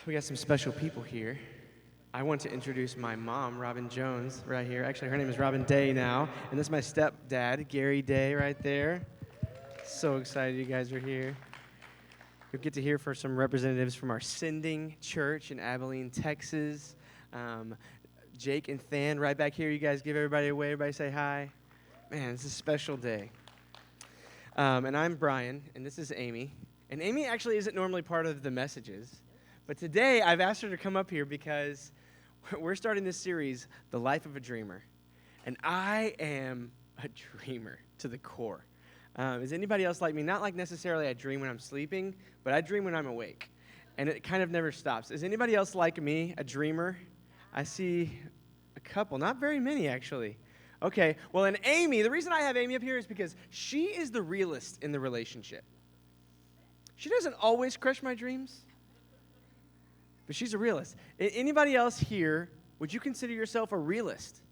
We got some special people here. I want to introduce my mom, Robin Jones, right here. Actually, her name is Robin Day now, and this is my stepdad, Gary Day, right there. So excited you guys are here. You'll get to hear from some representatives from our sending church in Abilene, Texas. Jake and Than right back here. You guys give everybody a wave. Everybody say hi. Man, it's a special day. And I'm Brian, and this is Amy. And Amy actually isn't normally part of the messages. But today, I've asked her to come up here because we're starting this series, The Life of a Dreamer. And I am a dreamer to the core. Is anybody else like me? Not like necessarily I dream when I'm sleeping, but I dream when I'm awake. And it kind of never stops. Is anybody else like me, a dreamer? I see a couple, not very many actually. Okay, well, and Amy, the reason I have Amy up here is because she is the realist in the relationship. She doesn't always crush my dreams, but she's a realist. Anybody else here, would you consider yourself a realist?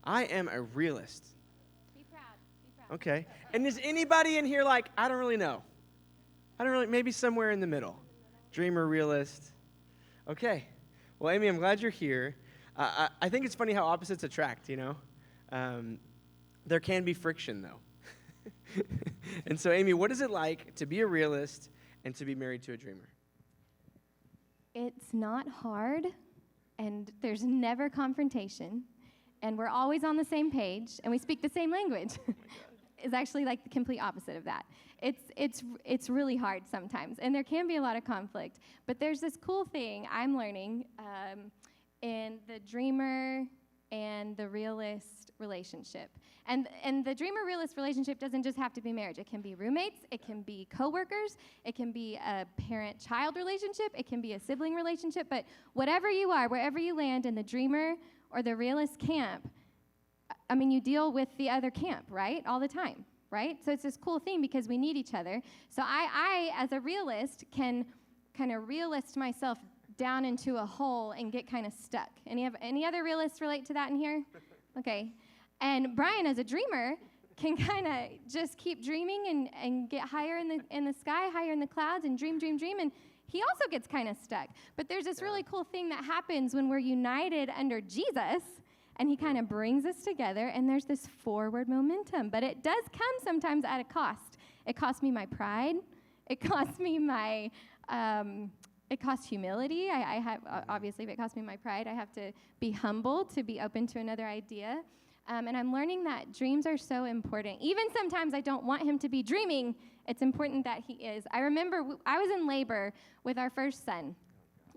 I am a realist. Be proud. Be proud. Okay. And is anybody in here like, I don't really know? Maybe somewhere in the middle. Dreamer, realist. Okay. Well, Amy, I'm glad you're here. I think it's funny how opposites attract, you know? There can be friction, though. And so, Amy, what is it like to be a realist and to be married to a dreamer? It's not hard, and there's never confrontation, and we're always on the same page, and we speak the same language. It's actually like the complete opposite of that. It's really hard sometimes, and there can be a lot of conflict. But there's this cool thing I'm learning in the dreamer and the realist relationship. And the dreamer-realist relationship doesn't just have to be marriage. It can be roommates. It can be coworkers. It can be a parent-child relationship. It can be a sibling relationship. But whatever you are, wherever you land in the dreamer or the realist camp, I mean, you deal with the other camp, right, all the time, right? So it's this cool thing because we need each other. So I as a realist, can kind of realist myself down into a hole and get kind of stuck. Any other realists relate to that in here? Okay. And Brian, as a dreamer, can kind of just keep dreaming and get higher in the sky, higher in the clouds, and dream, and he also gets kind of stuck. But there's this really cool thing that happens when we're united under Jesus, and he kind of brings us together, and there's this forward momentum. But it does come sometimes at a cost. It costs me my pride. It costs me my... It costs humility. I have obviously, if it costs me my pride, I have to be humble to be open to another idea. And I'm learning that dreams are so important. Even sometimes I don't want him to be dreaming. It's important that he is. I remember I was in labor with our first son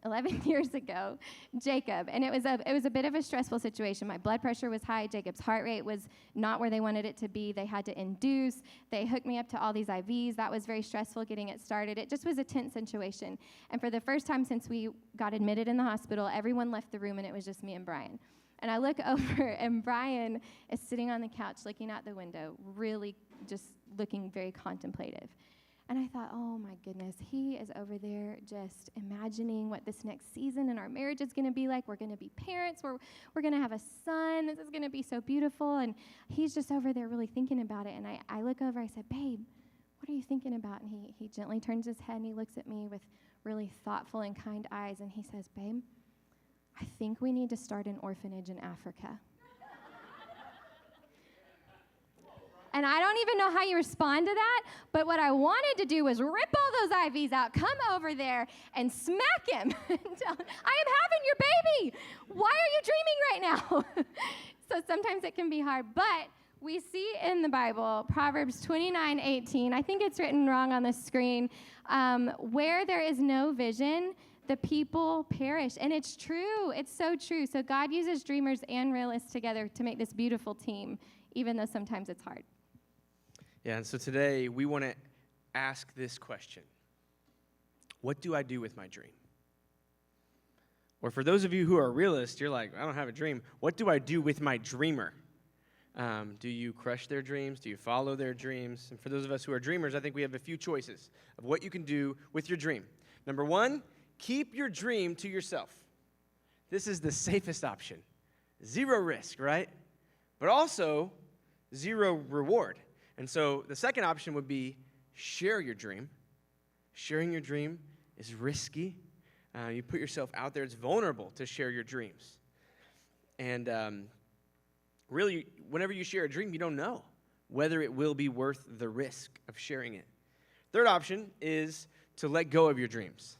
11 years ago, Jacob, and it was a bit of a stressful situation. My blood pressure was high. Jacob's heart rate was not where they wanted it to be. They had to induce. They hooked me up to all these IVs. That was very stressful getting it started. It just was a tense situation. And for the first time since we got admitted in the hospital, everyone left the room, and it was just me and Brian. And I look over, and Brian is sitting on the couch looking out the window, really just looking very contemplative. And I thought, oh, my goodness, he is over there just imagining what this next season in our marriage is going to be like. We're going to be parents. We're going to have a son. This is going to be so beautiful. And he's just over there really thinking about it. And I look over. I said, babe, what are you thinking about? And he gently turns his head, and he looks at me with really thoughtful and kind eyes. And he says, babe, I think we need to start an orphanage in Africa. And I don't even know how you respond to that, but what I wanted to do was rip all those IVs out, come over there, and smack him and tell him, I am having your baby. Why are you dreaming right now? So sometimes it can be hard, but we see in the Bible, Proverbs 29:18, I think it's written wrong on the screen, where there is no vision, the people perish. And it's true. It's so true. So God uses dreamers and realists together to make this beautiful team, even though sometimes it's hard. Yeah, and so today we want to ask this question. What do I do with my dream? Or for those of you who are realists, you're like, I don't have a dream. What do I do with my dreamer? Do you crush their dreams? Do you follow their dreams? And for those of us who are dreamers, I think we have a few choices of what you can do with your dream. Number one, keep your dream to yourself. This is the safest option. Zero risk, right? But also zero reward. And so the second option would be share your dream. Sharing your dream is risky. You put yourself out there. It's vulnerable to share your dreams. And really, whenever you share a dream, you don't know whether it will be worth the risk of sharing it. Third option is to let go of your dreams.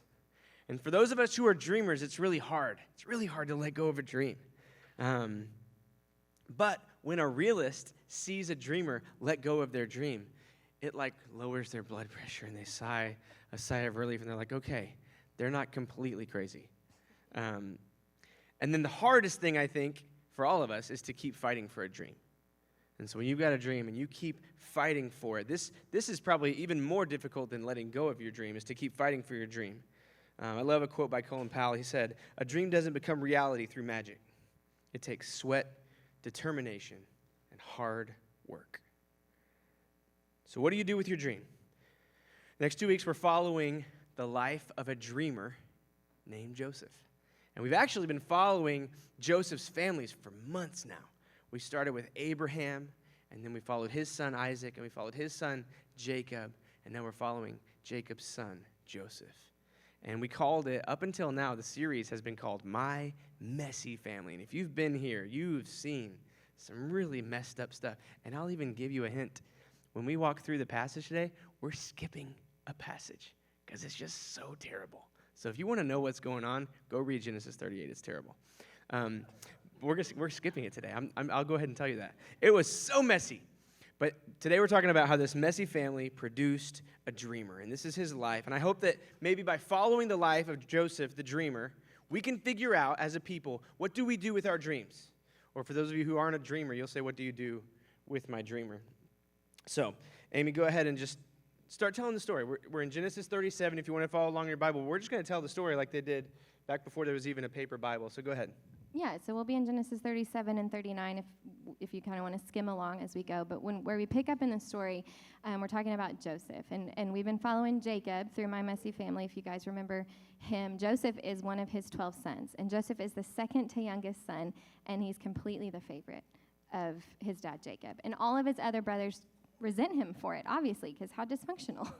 And for those of us who are dreamers, it's really hard. It's really hard to let go of a dream. But when a realist sees a dreamer let go of their dream, it like lowers their blood pressure and they sigh a sigh of relief and they're like, okay, they're not completely crazy. And then the hardest thing, I think, for all of us is to keep fighting for a dream. And so when you've got a dream and you keep fighting for it, this is probably even more difficult than letting go of your dream, is to keep fighting for your dream. I love a quote by Colin Powell. He said, "A dream doesn't become reality through magic. It takes sweat, determination, and hard work." So what do you do with your dream? Next 2 weeks, we're following the life of a dreamer named Joseph. And we've actually been following Joseph's families for months now. We started with Abraham, and then we followed his son Isaac, and we followed his son Jacob, and now we're following Jacob's son Joseph. And we called it, up until now, the series has been called My Messy Family. And if you've been here, you've seen some really messed up stuff. And I'll even give you a hint. When we walk through the passage today, we're skipping a passage because it's just so terrible. So if you want to know what's going on, go read Genesis 38. It's terrible. We're skipping it today. I'll go ahead and tell you that. It was so messy. But today we're talking about how this messy family produced a dreamer. And this is his life. And I hope that maybe by following the life of Joseph, the dreamer, we can figure out as a people, what do we do with our dreams? Or for those of you who aren't a dreamer, you'll say, what do you do with my dreamer? So, Amy, go ahead and just start telling the story. We're in Genesis 37. If you want to follow along in your Bible, we're just going to tell the story like they did back before there was even a paper Bible. So go ahead. Yeah, so we'll be in Genesis 37 and 39 if you kind of want to skim along as we go. But where we pick up in the story, we're talking about Joseph. And we've been following Jacob through My Messy Family. If you guys remember him, Joseph is one of his 12 sons. And Joseph is the second to youngest son, and he's completely the favorite of his dad, Jacob. And all of his other brothers resent him for it, obviously, because how dysfunctional.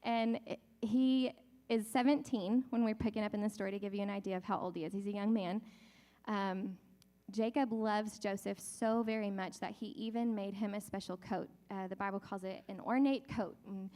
And he is 17 when we're picking up in the story to give you an idea of how old he is. He's a young man. Jacob loves Joseph so very much that he even made him a special coat. The Bible calls it an ornate coat. And,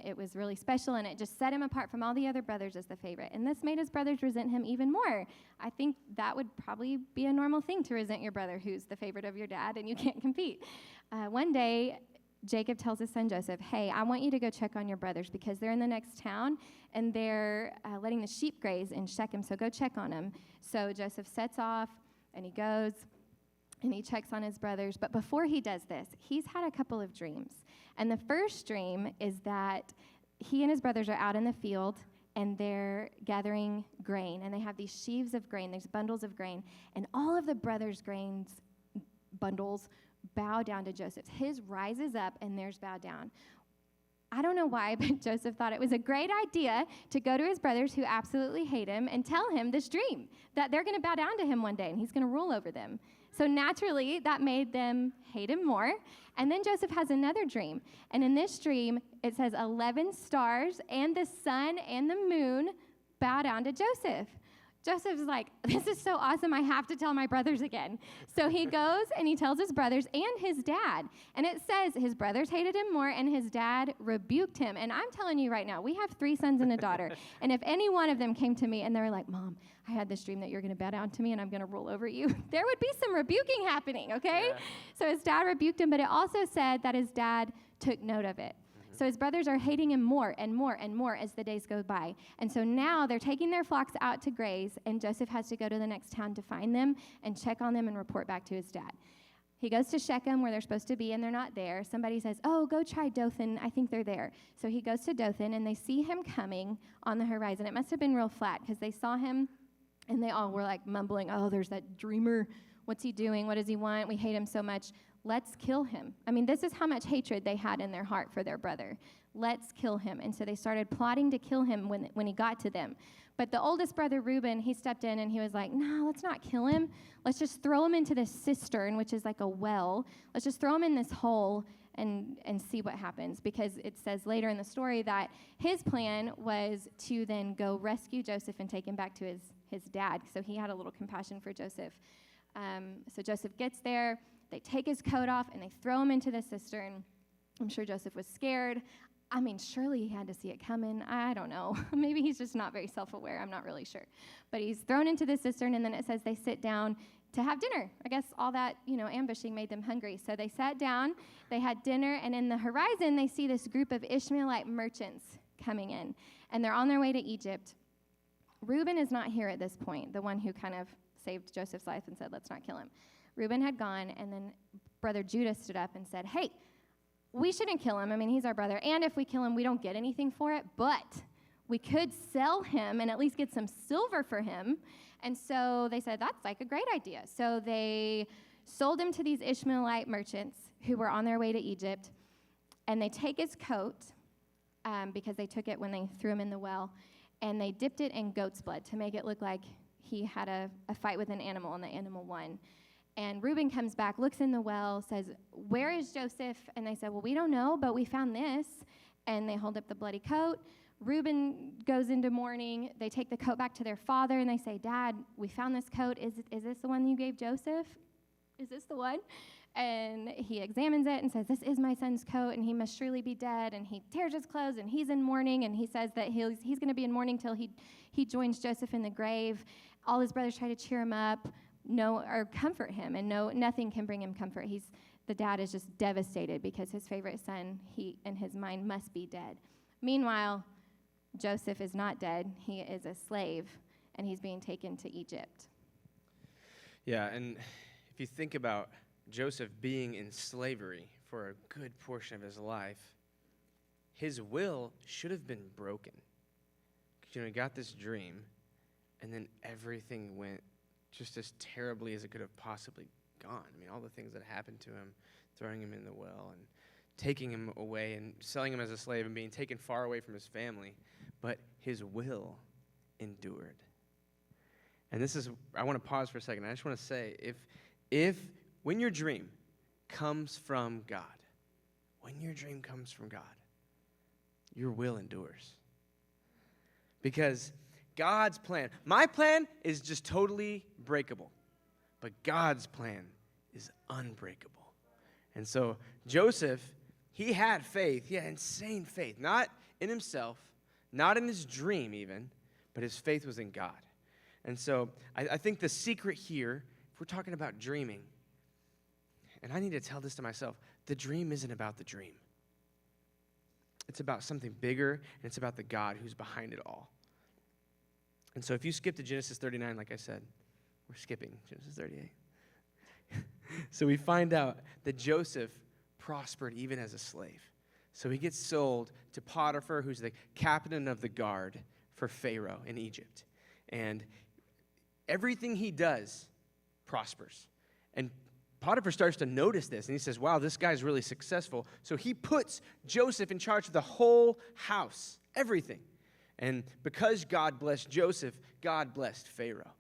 it was really special, and it just set him apart from all the other brothers as the favorite. And this made his brothers resent him even more. I think that would probably be a normal thing, to resent your brother who's the favorite of your dad and you can't compete. One day, Jacob tells his son Joseph, hey, I want you to go check on your brothers because they're in the next town and they're letting the sheep graze in Shechem, so go check on them. So Joseph sets off and he goes and he checks on his brothers. But before he does this, he's had a couple of dreams. And the first dream is that he and his brothers are out in the field and they're gathering grain. And they have these sheaves of grain, there's bundles of grain. And all of the brothers' grains bundles bow down to Joseph. His rises up and theirs bow down. I don't know why, but Joseph thought it was a great idea to go to his brothers who absolutely hate him and tell him this dream, that they're going to bow down to him one day and he's going to rule over them. So naturally, that made them hate him more. And then Joseph has another dream. And in this dream, it says 11 stars and the sun and the moon bow down to Joseph. Joseph's like, this is so awesome, I have to tell my brothers again. So he goes and he tells his brothers and his dad. And it says his brothers hated him more and his dad rebuked him. And I'm telling you right now, we have 3 sons and a daughter. And if any one of them came to me and they were like, Mom, I had this dream that you're going to bow down to me and I'm going to rule over you, there would be some rebuking happening, okay? Yeah. So his dad rebuked him, but it also said that his dad took note of it. So his brothers are hating him more and more and more as the days go by. And so now they're taking their flocks out to graze, and Joseph has to go to the next town to find them and check on them and report back to his dad. He goes to Shechem where they're supposed to be, and they're not there. Somebody says, oh, go try Dothan. I think they're there. So he goes to Dothan, and they see him coming on the horizon. It must have been real flat because they saw him, and they all were like mumbling, oh, there's that dreamer. What's he doing? What does he want? We hate him so much. Let's kill him. I mean, this is how much hatred they had in their heart for their brother. Let's kill him. And so they started plotting to kill him when he got to them. But the oldest brother, Reuben, he stepped in and he was like, no, let's not kill him. Let's just throw him into this cistern, which is like a well. Let's just throw him in this hole and see what happens, because it says later in the story that his plan was to then go rescue Joseph and take him back to his dad. So he had a little compassion for Joseph. So Joseph gets there, they take his coat off, and they throw him into the cistern. I'm sure Joseph was scared. I mean, surely he had to see it coming. I don't know. Maybe he's just not very self-aware. I'm not really sure. But he's thrown into the cistern, and then it says they sit down to have dinner. I guess all that, ambushing made them hungry. So they sat down, they had dinner, and in the horizon, they see this group of Ishmaelite merchants coming in, and they're on their way to Egypt. Reuben is not here at this point, the one who kind of saved Joseph's life and said, let's not kill him. Reuben had gone, and then brother Judah stood up and said, hey, we shouldn't kill him. I mean, he's our brother, and if we kill him, we don't get anything for it, but we could sell him and at least get some silver for him. And so they said, that's like a great idea. So they sold him to these Ishmaelite merchants who were on their way to Egypt, and they take his coat, because they took it when they threw him in the well, and they dipped it in goat's blood to make it look like he had a fight with an animal, and the animal won. And Reuben comes back, looks in the well, says, where is Joseph? And they said, well, we don't know, but we found this. And they hold up the bloody coat. Reuben goes into mourning. They take the coat back to their father, and they say, Dad, we found this coat. Is this the one you gave Joseph? Is this the one? And he examines it and says, this is my son's coat, and he must surely be dead. And he tears his clothes, and he's in mourning, and he says that he's going to be in mourning till he joins Joseph in the grave. All his brothers try to cheer him up, or comfort him, and nothing can bring him comfort. The dad is just devastated because his favorite son, he in his mind must be dead. Meanwhile, Joseph is not dead. He is a slave, and he's being taken to Egypt. Yeah, and if you think about Joseph being in slavery for a good portion of his life, his will should have been broken. Because, he got this dream, and then everything went just as terribly as it could have possibly gone. I mean, all the things that happened to him, throwing him in the well and taking him away and selling him as a slave and being taken far away from his family. But his will endured. And I want to pause for a second. I just want to say, when your dream comes from God, your will endures. Because God's plan, my plan is just totally breakable, but God's plan is unbreakable. And so Joseph, he had faith, he had insane faith, not in himself, not in his dream even, but his faith was in God. And so I think the secret here, if we're talking about dreaming, and I need to tell this to myself, the dream isn't about the dream. It's about something bigger, and it's about the God who's behind it all. And so if you skip to Genesis 39, like I said, we're skipping Genesis 38. So we find out that Joseph prospered even as a slave. So he gets sold to Potiphar, who's the captain of the guard for Pharaoh in Egypt. And everything he does prospers. And Potiphar starts to notice this, and he says, wow, this guy's really successful. So he puts Joseph in charge of the whole house, everything. And because God blessed Joseph, God blessed Pharaoh.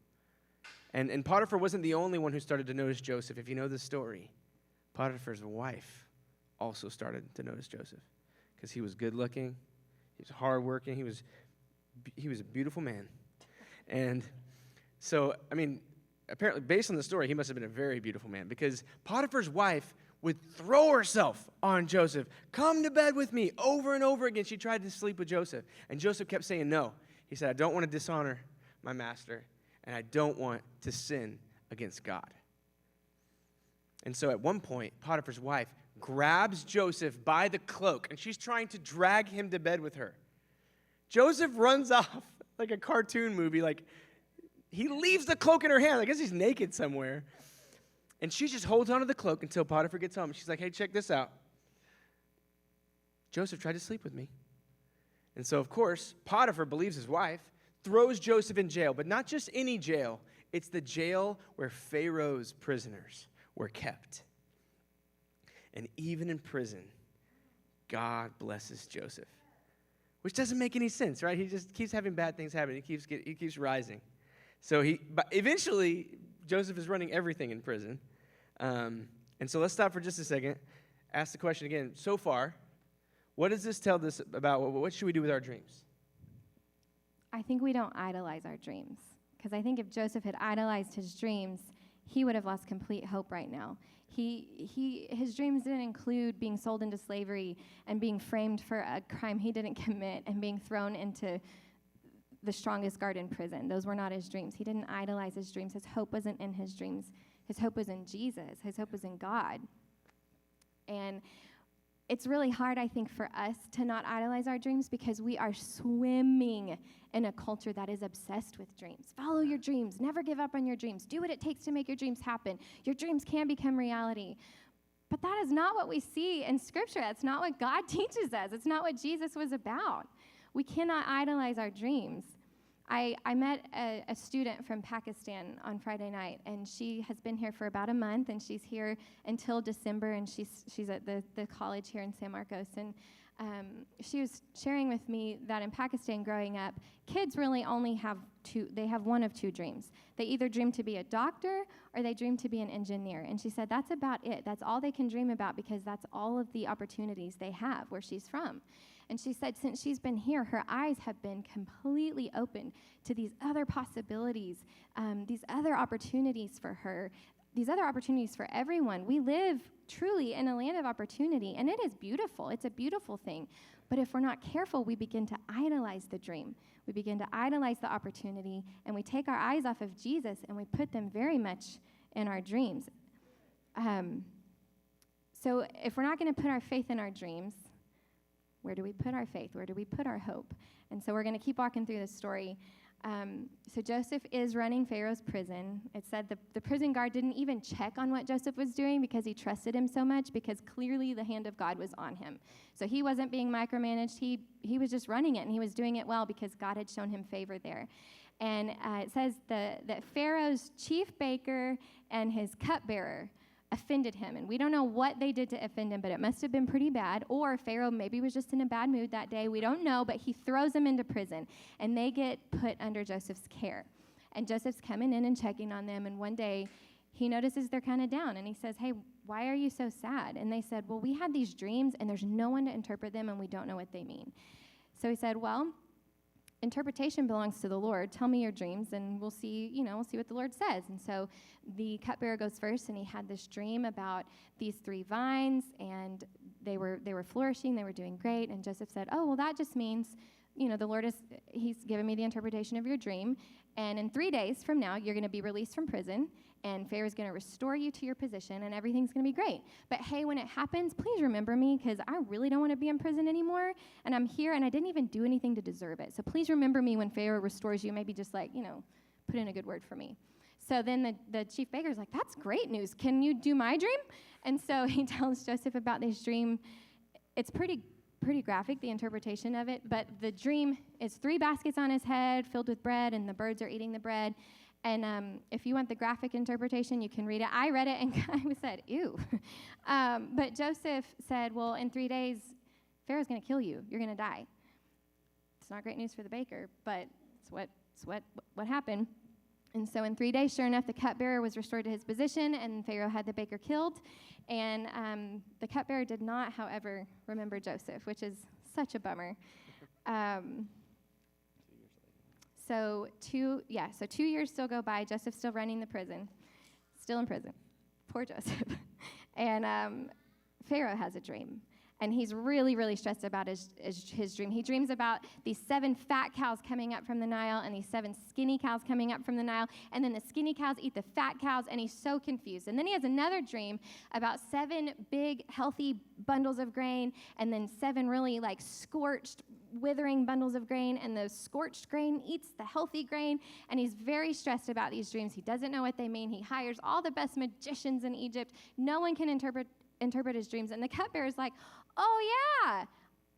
And Potiphar wasn't the only one who started to notice Joseph. If you know the story, Potiphar's wife also started to notice Joseph because he was good looking, he was hardworking, he was a beautiful man. And so, apparently, based on the story, he must have been a very beautiful man because Potiphar's wife would throw herself on Joseph. Come to bed with me over and over again. She tried to sleep with Joseph, and Joseph kept saying no. He said, I don't want to dishonor my master, and I don't want to sin against God. And so at one point, Potiphar's wife grabs Joseph by the cloak, and she's trying to drag him to bed with her. Joseph runs off like a cartoon movie, he leaves the cloak in her hand. I guess he's naked somewhere. And she just holds onto the cloak until Potiphar gets home. She's like, hey, check this out. Joseph tried to sleep with me. And so, of course, Potiphar believes his wife, throws Joseph in jail, but not just any jail. It's the jail where Pharaoh's prisoners were kept. And even in prison, God blesses Joseph, which doesn't make any sense, right? He just keeps having bad things happen. He keeps rising. So but eventually, Joseph is running everything in prison. And so let's stop for just a second. ask the question again. So far, what does this tell us about what should we do with our dreams? I think we don't idolize our dreams. Because I think if Joseph had idolized his dreams, he would have lost complete hope right now. His dreams didn't include being sold into slavery and being framed for a crime he didn't commit and being thrown into the strongest guard in prison. Those were not his dreams. He didn't idolize his dreams. His hope wasn't in his dreams. His hope was in Jesus. His hope was in God. And it's really hard, I think, for us to not idolize our dreams because we are swimming in a culture that is obsessed with dreams. Follow your dreams. Never give up on your dreams. Do what it takes to make your dreams happen. Your dreams can become reality. But that is not what we see in Scripture. That's not what God teaches us. It's not what Jesus was about. We cannot idolize our dreams. I met a student from Pakistan on Friday night, and she has been here for about a month, and she's here until December, and she's at the college here in San Marcos. And she was sharing with me that in Pakistan growing up, kids really only have one of two dreams. They either dream to be a doctor or they dream to be an engineer. And she said that's about it. That's all they can dream about because that's all of the opportunities they have where she's from. And she said since she's been here, her eyes have been completely open to these other possibilities, these other opportunities for her, these other opportunities for everyone. We live truly in a land of opportunity, and it is beautiful. It's a beautiful thing. But if we're not careful, we begin to idolize the dream. We begin to idolize the opportunity, and we take our eyes off of Jesus, and we put them very much in our dreams. So if we're not going to put our faith in our dreams, where do we put our faith? Where do we put our hope? And so we're going to keep walking through this story. So Joseph is running Pharaoh's prison. It said the prison guard didn't even check on what Joseph was doing because he trusted him so much, because clearly the hand of God was on him. So he wasn't being micromanaged. He was just running it, and he was doing it well because God had shown him favor there. And it says that Pharaoh's chief baker and his cupbearer offended him. And we don't know what they did to offend him, but it must have been pretty bad. Or Pharaoh maybe was just in a bad mood that day. We don't know, but he throws them into prison, and they get put under Joseph's care. And Joseph's coming in and checking on them, and one day he notices they're kind of down, and he says, "Hey, why are you so sad?" And they said, "Well, we had these dreams, and there's no one to interpret them, and we don't know what they mean." So he said, "Well, interpretation belongs to the Lord. Tell me your dreams, and we'll see what the Lord says." And so the cupbearer goes first, and he had this dream about these 3 vines, and they were flourishing, they were doing great. And Joseph said, "Oh, well, that just means, the Lord he's given me the interpretation of your dream, and in 3 days from now, you're going to be released from prison, and Pharaoh's going to restore you to your position, and everything's going to be great. But hey, when it happens, please remember me, because I really don't want to be in prison anymore, and I'm here, and I didn't even do anything to deserve it. So please remember me when Pharaoh restores you. Maybe just put in a good word for me." So then the chief baker's like, "That's great news. Can you do my dream?" And so he tells Joseph about this dream. It's pretty graphic, the interpretation of it, but the dream is 3 baskets on his head filled with bread, and the birds are eating the bread. And if you want the graphic interpretation, you can read it. I read it, and I said, ew. But Joseph said, "Well, in 3 days, Pharaoh's going to kill you. You're going to die." It's not great news for the baker, but it's what happened. And so in 3 days, sure enough, the cupbearer was restored to his position, and Pharaoh had the baker killed. And the cupbearer did not, however, remember Joseph, which is such a bummer. So 2 years still go by. Joseph's still running the prison, still in prison. Poor Joseph. And Pharaoh has a dream. And he's really, really stressed about his dream. He dreams about these 7 fat cows coming up from the Nile and these 7 skinny cows coming up from the Nile. And then the skinny cows eat the fat cows, and he's so confused. And then he has another dream about 7 big, healthy bundles of grain, and then 7 really scorched, withering bundles of grain, and the scorched grain eats the healthy grain. And he's very stressed about these dreams. He doesn't know what they mean. He hires all the best magicians in Egypt. No one can interpret his dreams. And the cupbearer's like, "Oh, yeah,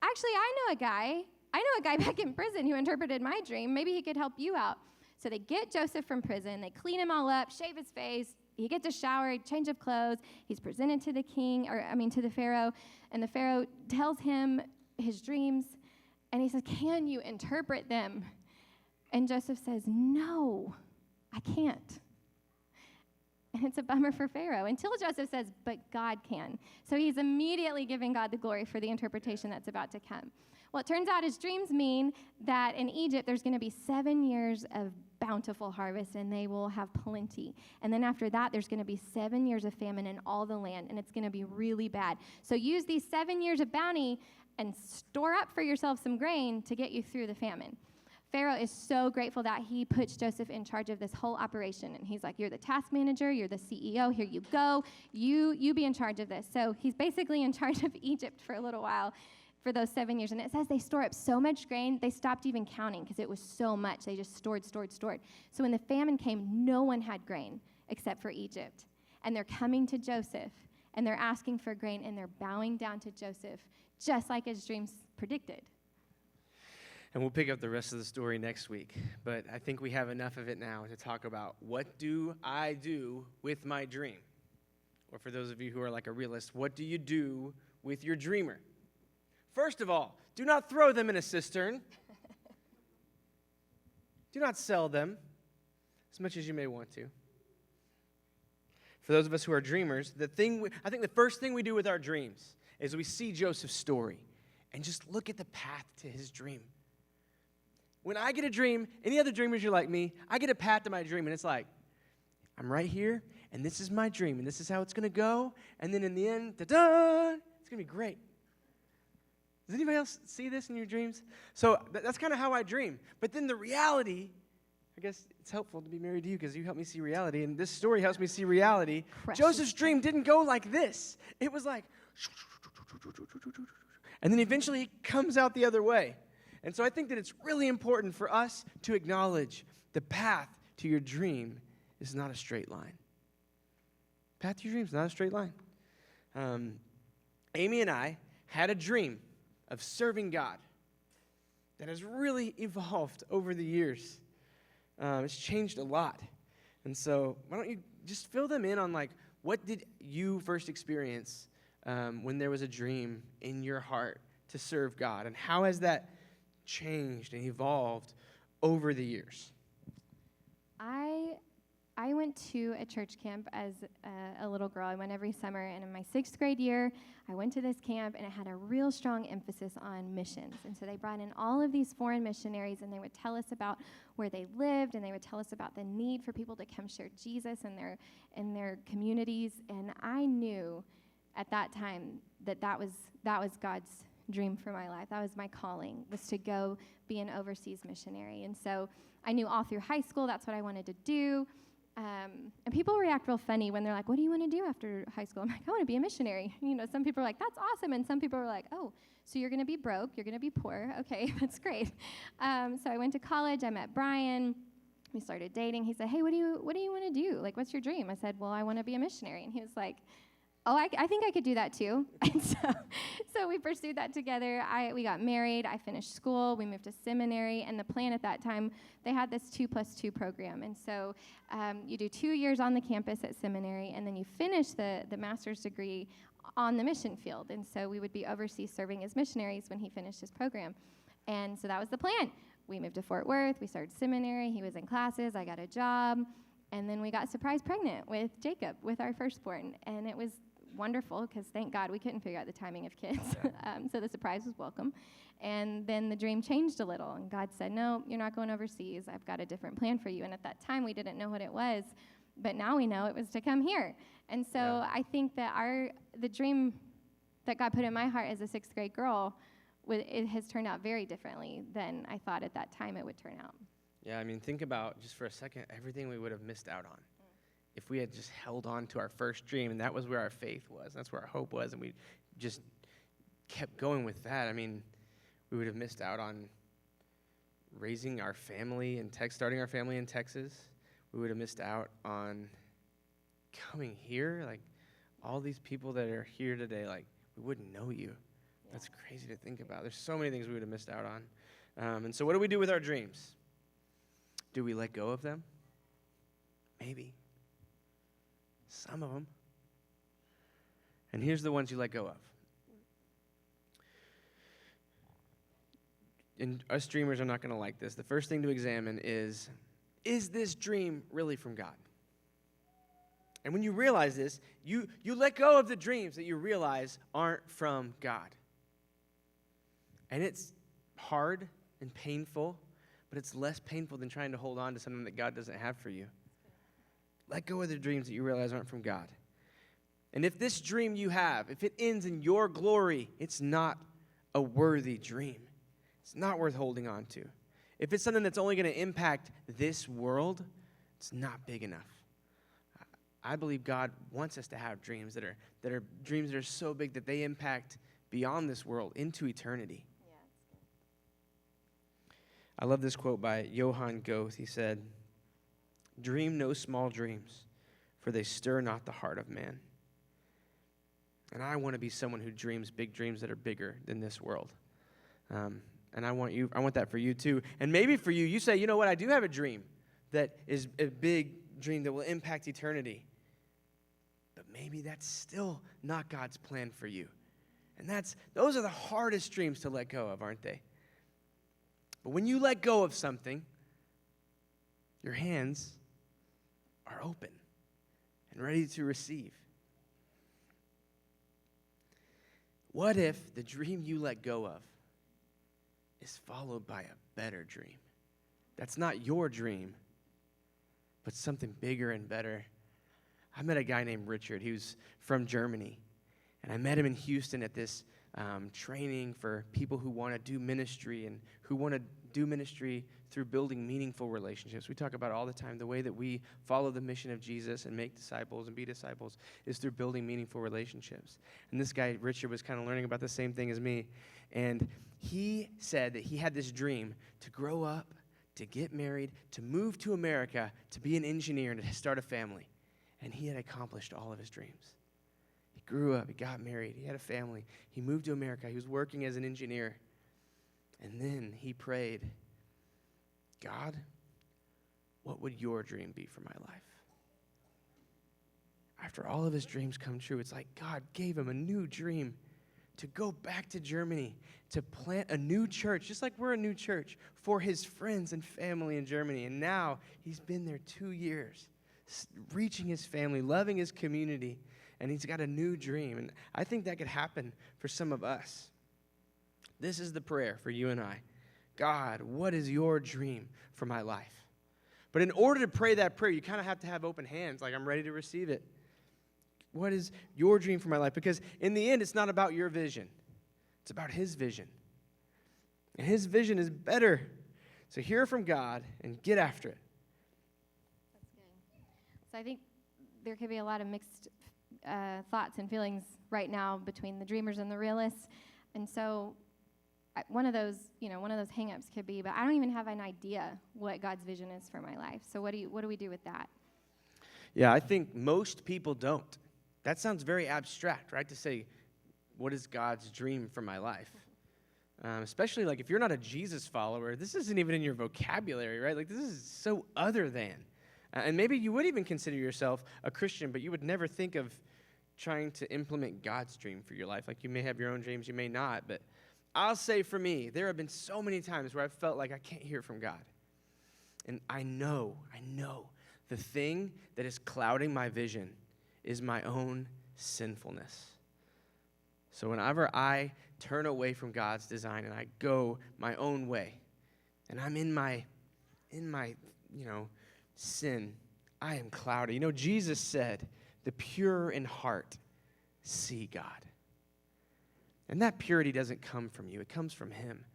actually, I know a guy back in prison who interpreted my dream. Maybe he could help you out." So they get Joseph from prison. They clean him all up, shave his face. He gets a shower, change of clothes. He's presented to to the Pharaoh. And the Pharaoh tells him his dreams. And he says, "Can you interpret them?" And Joseph says, "No, I can't." And it's a bummer for Pharaoh until Joseph says, but God can. So he's immediately giving God the glory for the interpretation that's about to come. Well, it turns out his dreams mean that in Egypt, there's going to be 7 years of bountiful harvest, and they will have plenty. And then after that, there's going to be 7 years of famine in all the land, and it's going to be really bad. So use these 7 years of bounty and store up for yourself some grain to get you through the famine. Pharaoh is so grateful that he puts Joseph in charge of this whole operation. And he's like, you're the task manager, you're the CEO, here you go. You be in charge of this. So he's basically in charge of Egypt for a little while for those 7 years. And it says they store up so much grain, they stopped even counting because it was so much. They just stored. So when the famine came, no one had grain except for Egypt. And they're coming to Joseph, and they're asking for grain, and they're bowing down to Joseph, just like his dreams predicted. And we'll pick up the rest of the story next week. But I think we have enough of it now to talk about what do I do with my dream? Or for those of you who are like a realist, what do you do with your dreamer? First of all, do not throw them in a cistern. Do not sell them, as much as you may want to. For those of us who are dreamers, I think the first thing we do with our dreams is we see Joseph's story and just look at the path to his dream. When I get a dream, any other dreamers you're like me, I get a path to my dream, and it's like, I'm right here, and this is my dream, and this is how it's going to go, and then in the end, ta-da, it's going to be great. Does anybody else see this in your dreams? So that's kind of how I dream. But then the reality, I guess it's helpful to be married to you because you help me see reality, and this story helps me see reality. Precious. Joseph's dream didn't go like this. It was like, and then eventually it comes out the other way. And so I think that it's really important for us to acknowledge the path to your dream is not a straight line. Path to your dream is not a straight line. Amy and I had a dream of serving God that has really evolved over the years. It's changed a lot. And so why don't you just fill them in on, like, what did you first experience when there was a dream in your heart to serve God? And how has that changed and evolved over the years? I went to a church camp as a little girl. I went every summer, and in my 6th grade year, I went to this camp, and it had a real strong emphasis on missions. And so they brought in all of these foreign missionaries, and they would tell us about where they lived, and they would tell us about the need for people to come share Jesus in their communities. And I knew at that time that was God's dream for my life. That was my calling, was to go be an overseas missionary. And so I knew all through high school that's what I wanted to do. And people react real funny when they're like, what do you want to do after high school? I'm like, I want to be a missionary. You know, some people are like, that's awesome. And some people are like, oh, so you're going to be broke. You're going to be poor. Okay, that's great. So I went to college. I met Brian. We started dating. He said, hey, what do you want to do? Like, what's your dream? I said, well, I want to be a missionary. And he was like, oh, I think I could do that too. And so we pursued that together. We got married. I finished school. We moved to seminary. And the plan at that time, they had this 2+2 program. And so you do 2 years on the campus at seminary, and then you finish the master's degree on the mission field. And so we would be overseas serving as missionaries when he finished his program. And so that was the plan. We moved to Fort Worth. We started seminary. He was in classes. I got a job. And then we got surprise pregnant with Jacob, with our firstborn. And it was wonderful because thank God we couldn't figure out the timing of kids. So the surprise was welcome. And then the dream changed a little, and God said, no, you're not going overseas. I've got a different plan for you. And at that time, we didn't know what it was, but now we know it was to come here. And so I think that the dream that God put in my heart as a 6th grade girl, it has turned out very differently than I thought at that time it would turn out. Yeah, I mean, think about, just for a second, everything we would have missed out on if we had just held on to our first dream, and that was where our faith was. That's where our hope was, and we just kept going with that. I mean, we would have missed out on raising our family and starting our family in Texas. We would have missed out on coming here. Like, all these people that are here today, like, we wouldn't know you. Yeah. That's crazy to think about. There's so many things we would have missed out on. And so what do we do with our dreams? Do we let go of them? Maybe. Some of them. And here's the ones you let go of. And us dreamers are not going to like this. The first thing to examine is this dream really from God? And when you realize this, you let go of the dreams that you realize aren't from God. And it's hard and painful, but it's less painful than trying to hold on to something that God doesn't have for you. Let go of the dreams that you realize aren't from God. And if this dream you have, if it ends in your glory, it's not a worthy dream. It's not worth holding on to. If it's something that's only going to impact this world, it's not big enough. I believe God wants us to have dreams that are dreams that are so big that they impact beyond this world into eternity. Yeah, it's good. I love this quote by Johann Goethe. He said, "Dream no small dreams, for they stir not the heart of man." And I want to be someone who dreams big dreams that are bigger than this world. And I want that for you too. And maybe for you, you say, you know what, I do have a dream that is a big dream that will impact eternity. But maybe that's still not God's plan for you. And those are the hardest dreams to let go of, aren't they? But when you let go of something, your hands are open and ready to receive. What if the dream you let go of is followed by a better dream? That's not your dream, but something bigger and better. I met a guy named Richard. He was from Germany. And I met him in Houston at this training for people who want to do ministry and who want to do ministry through building meaningful relationships. We talk about all the time the way that we follow the mission of Jesus and make disciples and be disciples is through building meaningful relationships. And this guy, Richard, was kind of learning about the same thing as me. And he said that he had this dream to grow up, to get married, to move to America, to be an engineer, and to start a family. And he had accomplished all of his dreams. He grew up, he got married, he had a family. He moved to America, he was working as an engineer. And then he prayed, God, what would your dream be for my life? After all of his dreams come true, it's like God gave him a new dream to go back to Germany, to plant a new church, just like we're a new church, for his friends and family in Germany. And now he's been there 2 years, reaching his family, loving his community, and he's got a new dream. And I think that could happen for some of us. This is the prayer for you and I. God, what is your dream for my life? But in order to pray that prayer, you kind of have to have open hands, like I'm ready to receive it. What is your dream for my life? Because in the end, it's not about your vision. It's about his vision. And his vision is better. So hear from God and get after it. That's good. So I think there could be a lot of mixed thoughts and feelings right now between the dreamers and the realists. And so one of those hang-ups could be, but I don't even have an idea what God's vision is for my life. So what do we do with that? Yeah, I think most people don't. That sounds very abstract, right? To say, what is God's dream for my life? Especially like if you're not a Jesus follower, this isn't even in your vocabulary, right? Like this is so other than. And maybe you would even consider yourself a Christian, but you would never think of trying to implement God's dream for your life. Like you may have your own dreams, you may not, but I'll say for me, there have been so many times where I've felt like I can't hear from God. And I know the thing that is clouding my vision is my own sinfulness. So whenever I turn away from God's design and I go my own way, and I'm in my sin, I am clouded. Jesus said, "The pure in heart see God." And that purity doesn't come from you. It comes from him.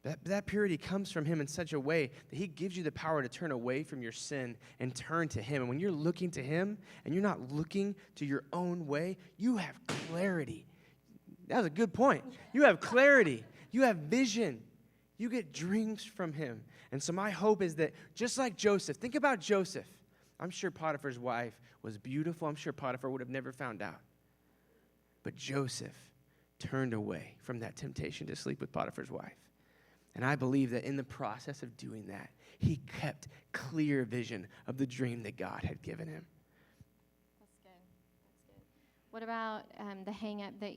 That purity comes from him in such a way that he gives you the power to turn away from your sin and turn to him. And when you're looking to him and you're not looking to your own way, you have clarity. That was a good point. You have clarity. You have vision. You get dreams from him. And so my hope is that just like Joseph, think about Joseph. I'm sure Potiphar's wife was beautiful. I'm sure Potiphar would have never found out. But Joseph turned away from that temptation to sleep with Potiphar's wife. And I believe that in the process of doing that, he kept clear vision of the dream that God had given him. That's good. What about the hang-up that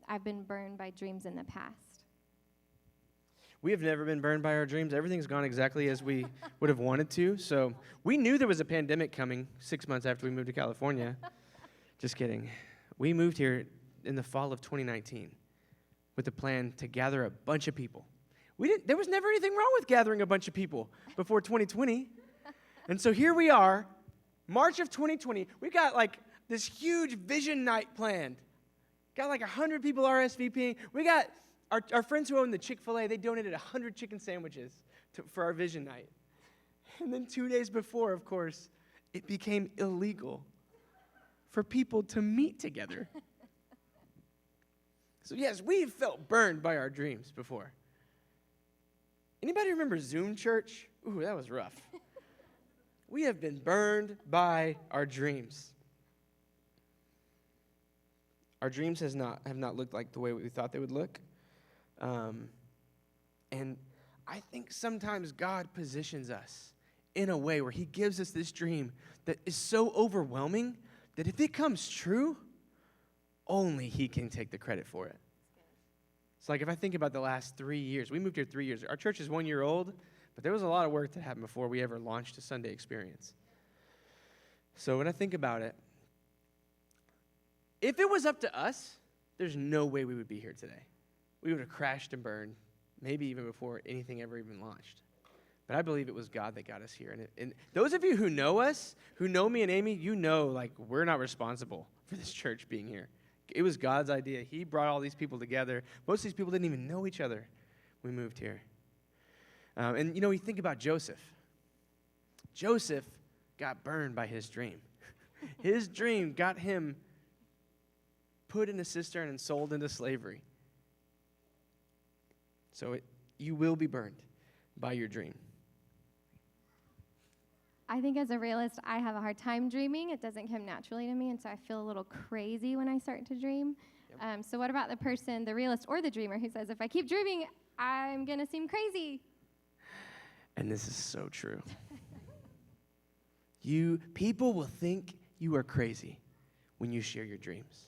I've been burned by dreams in the past? We have never been burned by our dreams. Everything's gone exactly as we would have wanted to. So we knew there was a pandemic coming 6 months after we moved to California. Just kidding. We moved here in the fall of 2019 with a plan to gather a bunch of people. There was never anything wrong with gathering a bunch of people before 2020. And so here we are, March of 2020. We got like this huge vision night planned. Got like 100 people RSVPing. We got our friends who own the Chick-fil-A, they donated 100 chicken sandwiches for our vision night. And then 2 days before, of course, it became illegal for people to meet together. So yes, we've felt burned by our dreams before. Anybody remember Zoom church? Ooh, that was rough. We have been burned by our dreams. Our dreams have not looked like the way we thought they would look. And I think sometimes God positions us in a way where he gives us this dream that is so overwhelming that if it comes true, only he can take the credit for it. It's like if I think about the last 3 years, we moved here 3 years. Our church is 1 year old, but there was a lot of work that happened before we ever launched a Sunday experience. So when I think about it, if it was up to us, there's no way we would be here today. We would have crashed and burned, maybe even before anything ever even launched. But I believe it was God that got us here. And those of you who know us, who know me and Amy, you know, like, we're not responsible for this church being here. It was God's idea. He brought all these people together. Most of these people didn't even know each other when we moved here. And, you know, you think about Joseph. Joseph got burned by his dream. His dream got him put in a cistern and sold into slavery. So you will be burned by your dream. I think as a realist, I have a hard time dreaming. It doesn't come naturally to me, and so I feel a little crazy when I start to dream. Yep. So what about the person, the realist or the dreamer, who says, if I keep dreaming, I'm going to seem crazy? And this is so true. People will think you are crazy when you share your dreams.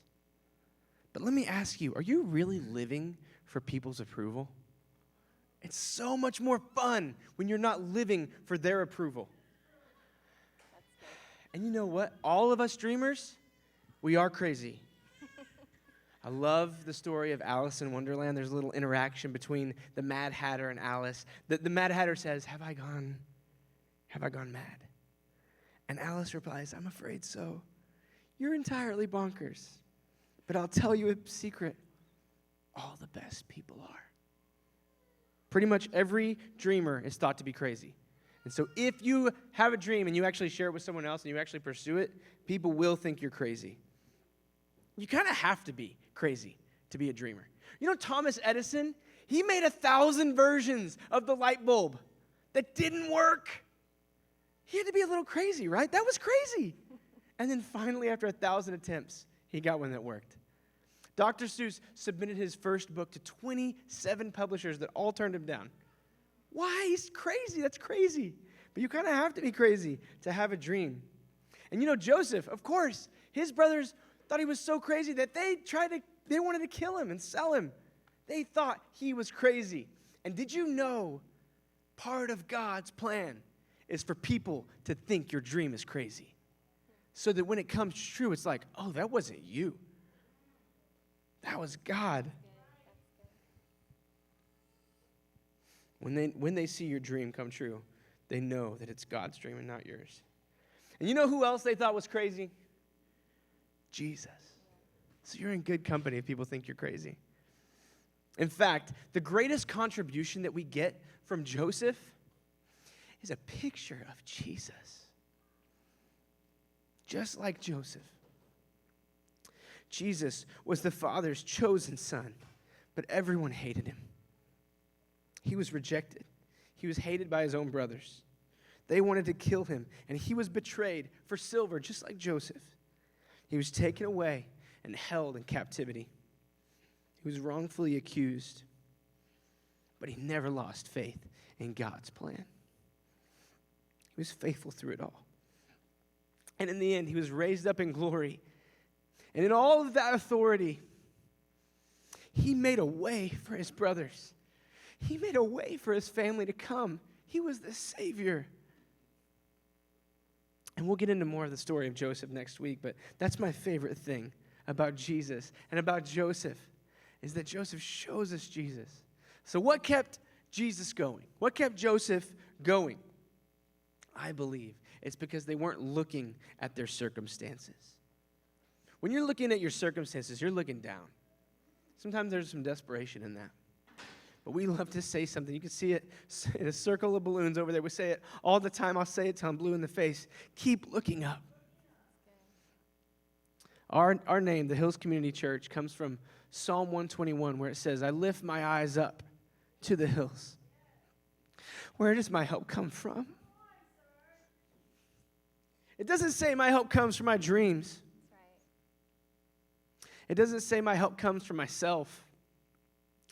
But let me ask you, are you really living for people's approval? It's so much more fun when you're not living for their approval. And you know what? All of us dreamers, we are crazy. I love the story of Alice in Wonderland. There's a little interaction between the Mad Hatter and Alice. The Mad Hatter says, have I gone mad? And Alice replies, I'm afraid so. You're entirely bonkers. But I'll tell you a secret. All the best people are. Pretty much every dreamer is thought to be crazy. And so if you have a dream and you actually share it with someone else and you actually pursue it, people will think you're crazy. You kind of have to be crazy to be a dreamer. You know, Thomas Edison, he made 1,000 versions of the light bulb that didn't work. He had to be a little crazy, right? That was crazy. And then finally, after 1,000 attempts, he got one that worked. Dr. Seuss submitted his first book to 27 publishers that all turned him down. Why? He's crazy. That's crazy. But you kind of have to be crazy to have a dream. And you know, Joseph, of course, his brothers thought he was so crazy that they wanted to kill him and sell him. They thought he was crazy. And did you know part of God's plan is for people to think your dream is crazy? So that when it comes true, it's like, oh, that wasn't you. That was God. When they see your dream come true, they know that it's God's dream and not yours. And you know who else they thought was crazy? Jesus. So you're in good company if people think you're crazy. In fact, the greatest contribution that we get from Joseph is a picture of Jesus. Just like Joseph. Jesus was the Father's chosen son, but everyone hated him. He was rejected. He was hated by his own brothers. They wanted to kill him, and he was betrayed for silver, just like Joseph. He was taken away and held in captivity. He was wrongfully accused, but he never lost faith in God's plan. He was faithful through it all. And in the end, he was raised up in glory. And in all of that authority, he made a way for his brothers. He made a way for his family to come. He was the Savior. And we'll get into more of the story of Joseph next week, but that's my favorite thing about Jesus and about Joseph, is that Joseph shows us Jesus. So what kept Jesus going? What kept Joseph going? I believe it's because they weren't looking at their circumstances. When you're looking at your circumstances, you're looking down. Sometimes there's some desperation in that. But we love to say something. You can see it in a circle of balloons over there. We say it all the time. I'll say it till I'm blue in the face. Keep looking up. Our name, the Hills Community Church, comes from Psalm 121, where it says, I lift my eyes up to the hills. Where does my help come from? It doesn't say my help comes from my dreams. It doesn't say my help comes from myself.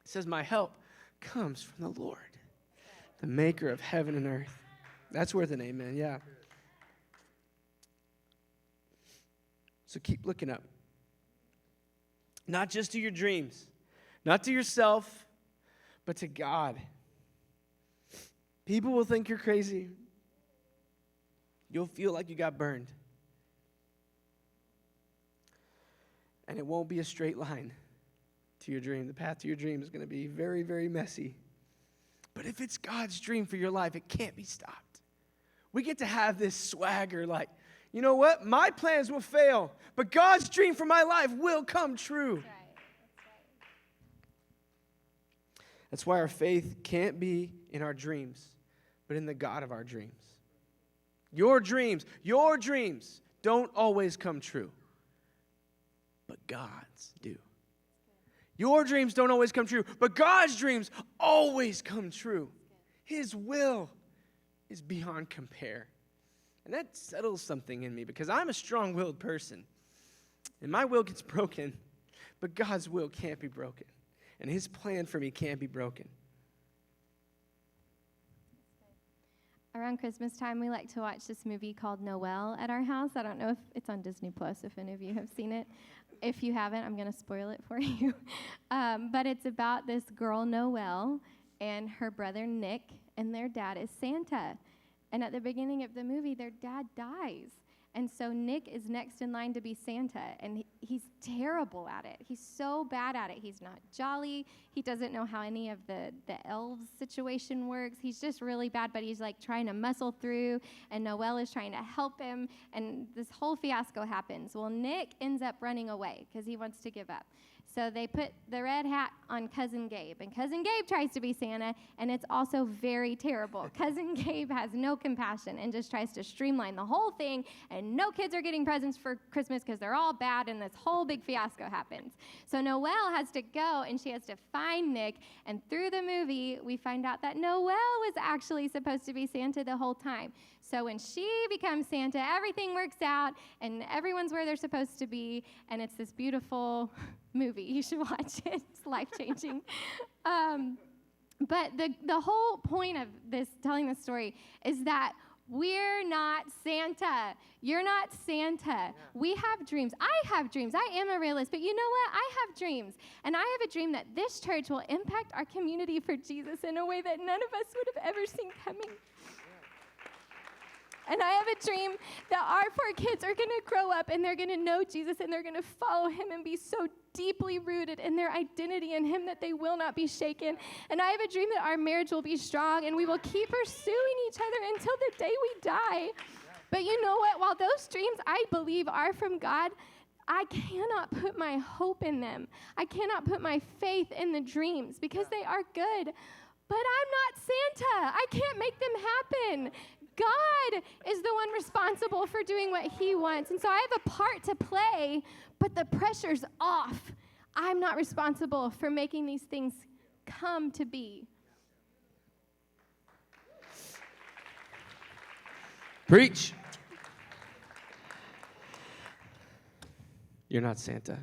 It says my help comes from the Lord, the maker of heaven and earth. That's worth an amen, yeah. So keep looking up. Not just to your dreams, not to yourself, but to God. People will think you're crazy. You'll feel like you got burned. And it won't be a straight line to your dream. The path to your dream is going to be very, very messy. But if it's God's dream for your life, it can't be stopped. We get to have this swagger like, you know what? My plans will fail, but God's dream for my life will come true. That's right. That's why our faith can't be in our dreams, but in the God of our dreams. Your dreams don't always come true, but God's do. Your dreams don't always come true, but God's dreams always come true. His will is beyond compare. And that settles something in me because I'm a strong-willed person. And my will gets broken, but God's will can't be broken. And his plan for me can't be broken. Around Christmas time, we like to watch this movie called Noelle at our house. I don't know if it's on Disney Plus, if any of you have seen it. If you haven't, I'm going to spoil it for you. But it's about this girl, Noelle, and her brother, Nick, and their dad is Santa. And at the beginning of the movie, their dad dies. And so Nick is next in line to be Santa, and he's terrible at it. He's so bad at it. He's not jolly. He doesn't know how any of the elves situation works. He's just really bad, but he's like trying to muscle through, and Noelle is trying to help him, and this whole fiasco happens. Well, Nick ends up running away because he wants to give up. So they put the red hat on Cousin Gabe, and Cousin Gabe tries to be Santa, and it's also very terrible. Cousin Gabe has no compassion and just tries to streamline the whole thing, and no kids are getting presents for Christmas because they're all bad, and this whole big fiasco happens. So Noelle has to go, and she has to find Nick, and through the movie, we find out that Noelle was actually supposed to be Santa the whole time. So when she becomes Santa, everything works out, and everyone's where they're supposed to be, and it's this beautiful movie. You should watch it. It's life-changing. But the whole point of this, telling this story, is that we're not Santa. You're not Santa. Yeah. We have dreams. I have dreams. I am a realist, but you know what? I have dreams. And I have a dream that this church will impact our community for Jesus in a way that none of us would have ever seen coming. And I have a dream that our 4 kids are going to grow up and they're going to know Jesus and they're going to follow him and be so deeply rooted in their identity in him that they will not be shaken. And I have a dream that our marriage will be strong and we will keep pursuing each other until the day we die. But you know what? While those dreams I believe are from God, I cannot put my hope in them. I cannot put my faith in the dreams because they are good. But I'm not Santa. I can't make them happen. God is the one responsible for doing what he wants. And so I have a part to play, but the pressure's off. I'm not responsible for making these things come to be. Preach. You're not Santa.